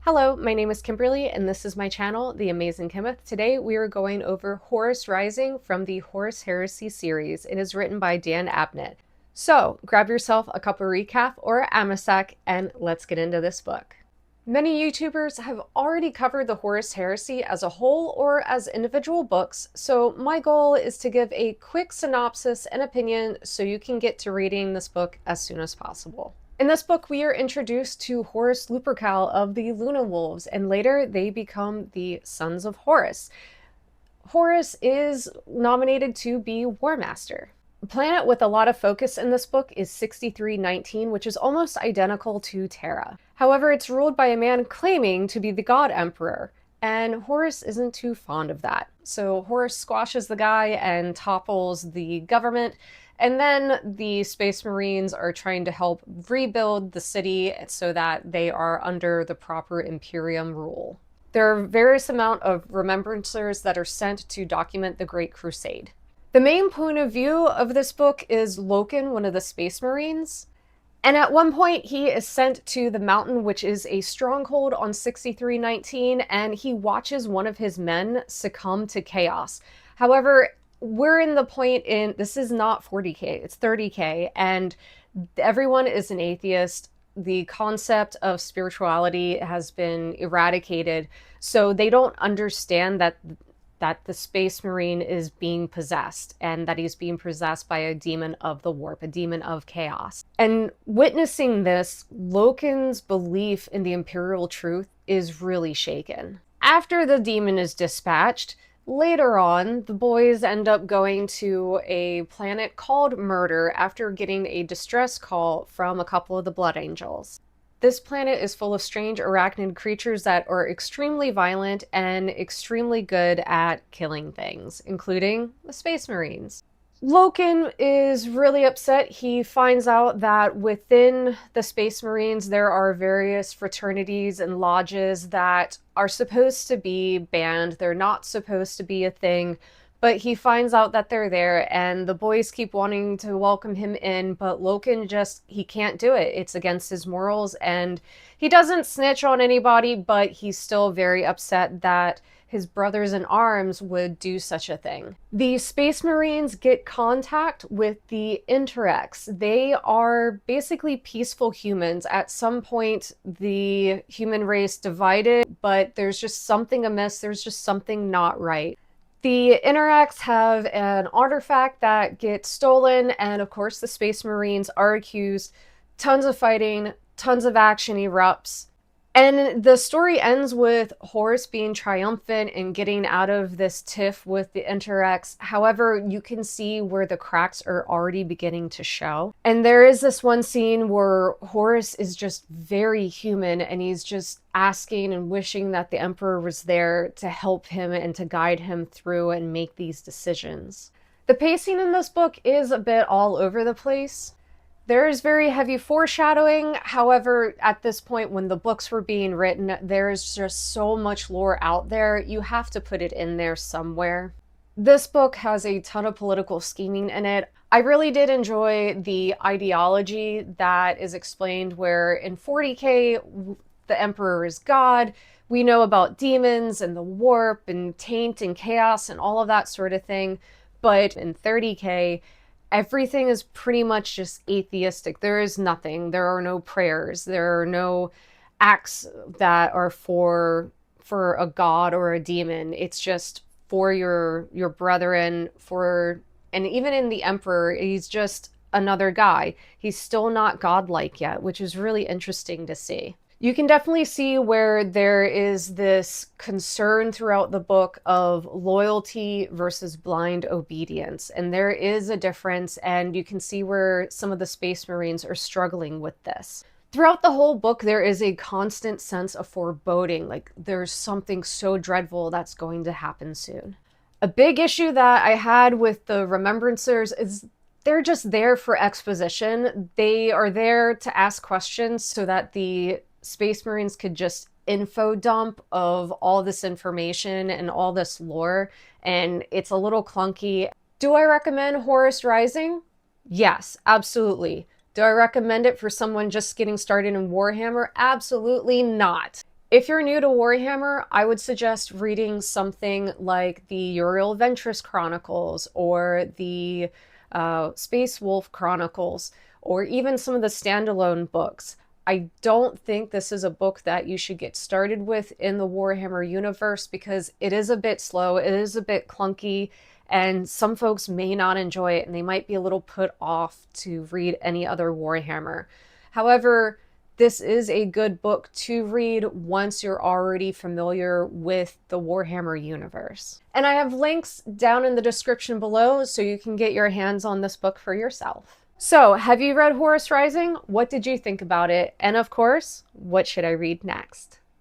Hello, my name is Kimberly, and this is my channel, The Amazing Kimeth. Today we are going over Horus Rising from the Horus Heresy series. It is written by Dan Abnett. So grab yourself a cup of recap or Amasac, and let's get into this book. Many YouTubers have already covered the Horus Heresy as a whole or as individual books, so my goal is to give a quick synopsis and opinion so you can get to reading this book as soon as possible. In this book, we are introduced to Horus Lupercal of the Luna Wolves, and later they become the Sons of Horus. Horus is nominated to be War Master. The planet with a lot of focus in this book is 6319, which is almost identical to Terra. However, it's ruled by a man claiming to be the God Emperor, and Horus isn't too fond of that. So Horus squashes the guy and topples the government, and then the Space Marines are trying to help rebuild the city so that they are under the proper Imperium rule. There are various amount of remembrancers that are sent to document the Great Crusade. The main point of view of this book is Loken, one of the Space Marines. And at one point, he is sent to the mountain, which is a stronghold on 6319, and he watches one of his men succumb to chaos. However, we're in the point in, this is not 40k, it's 30k, and everyone is an atheist. The concept of spirituality has been eradicated, so they don't understand that the Space Marine is being possessed, and that he's being possessed by a demon of the warp, a demon of chaos. And witnessing this, Loken's belief in the Imperial truth is really shaken. After the demon is dispatched, later on, the boys end up going to a planet called Murder after getting a distress call from a couple of the Blood Angels. This planet is full of strange arachnid creatures that are extremely violent and extremely good at killing things, including the Space Marines. Loken is really upset. He finds out that within the Space Marines there are various fraternities and lodges that are supposed to be banned. They're not supposed to be a thing, but he finds out that they're there, and the boys keep wanting to welcome him in, but Loken he can't do it. It's against his morals, and he doesn't snitch on anybody, but he's still very upset that his brothers in arms would do such a thing. The Space Marines get contact with the Interrex. They are basically peaceful humans. At some point, the human race divided, but there's just something amiss. There's just something not right. The Interrex have an artifact that gets stolen, and of course the Space Marines are accused. Tons of fighting, tons of action erupts. And the story ends with Horus being triumphant and getting out of this tiff with the Interrex. However, you can see where the cracks are already beginning to show. And there is this one scene where Horus is just very human, and he's just asking and wishing that the Emperor was there to help him and to guide him through and make these decisions. The pacing in this book is a bit all over the place. There is very heavy foreshadowing. However, at this point when the books were being written, there is just so much lore out there, you have to put it in there somewhere. This book has a ton of political scheming in it. I really did enjoy the ideology that is explained where in 40k, the Emperor is God. We know about demons and the warp and taint and chaos and all of that sort of thing. But in 30k, everything is pretty much just atheistic. There is nothing. There are no prayers. There are no acts that are for a god or a demon. It's just for your brethren, and even in the Emperor, he's just another guy. He's still not godlike yet, which is really interesting to see. You can definitely see where there is this concern throughout the book of loyalty versus blind obedience. And there is a difference, and you can see where some of the Space Marines are struggling with this. Throughout the whole book, there is a constant sense of foreboding, like there's something so dreadful that's going to happen soon. A big issue that I had with the Remembrancers is they're just there for exposition. They are there to ask questions so that the Space Marines could just info dump of all this information and all this lore, and it's a little clunky. Do I recommend Horus Rising? Yes, absolutely. Do I recommend it for someone just getting started in Warhammer? Absolutely not. If you're new to Warhammer, I would suggest reading something like the Uriel Ventress Chronicles or the Space Wolf Chronicles, or even some of the standalone books. I don't think this is a book that you should get started with in the Warhammer universe because it is a bit slow, it is a bit clunky, and some folks may not enjoy it and they might be a little put off to read any other Warhammer. However, this is a good book to read once you're already familiar with the Warhammer universe. And I have links down in the description below so you can get your hands on this book for yourself. So, have you read Horus Rising? What did you think about it? And of course, what should I read next?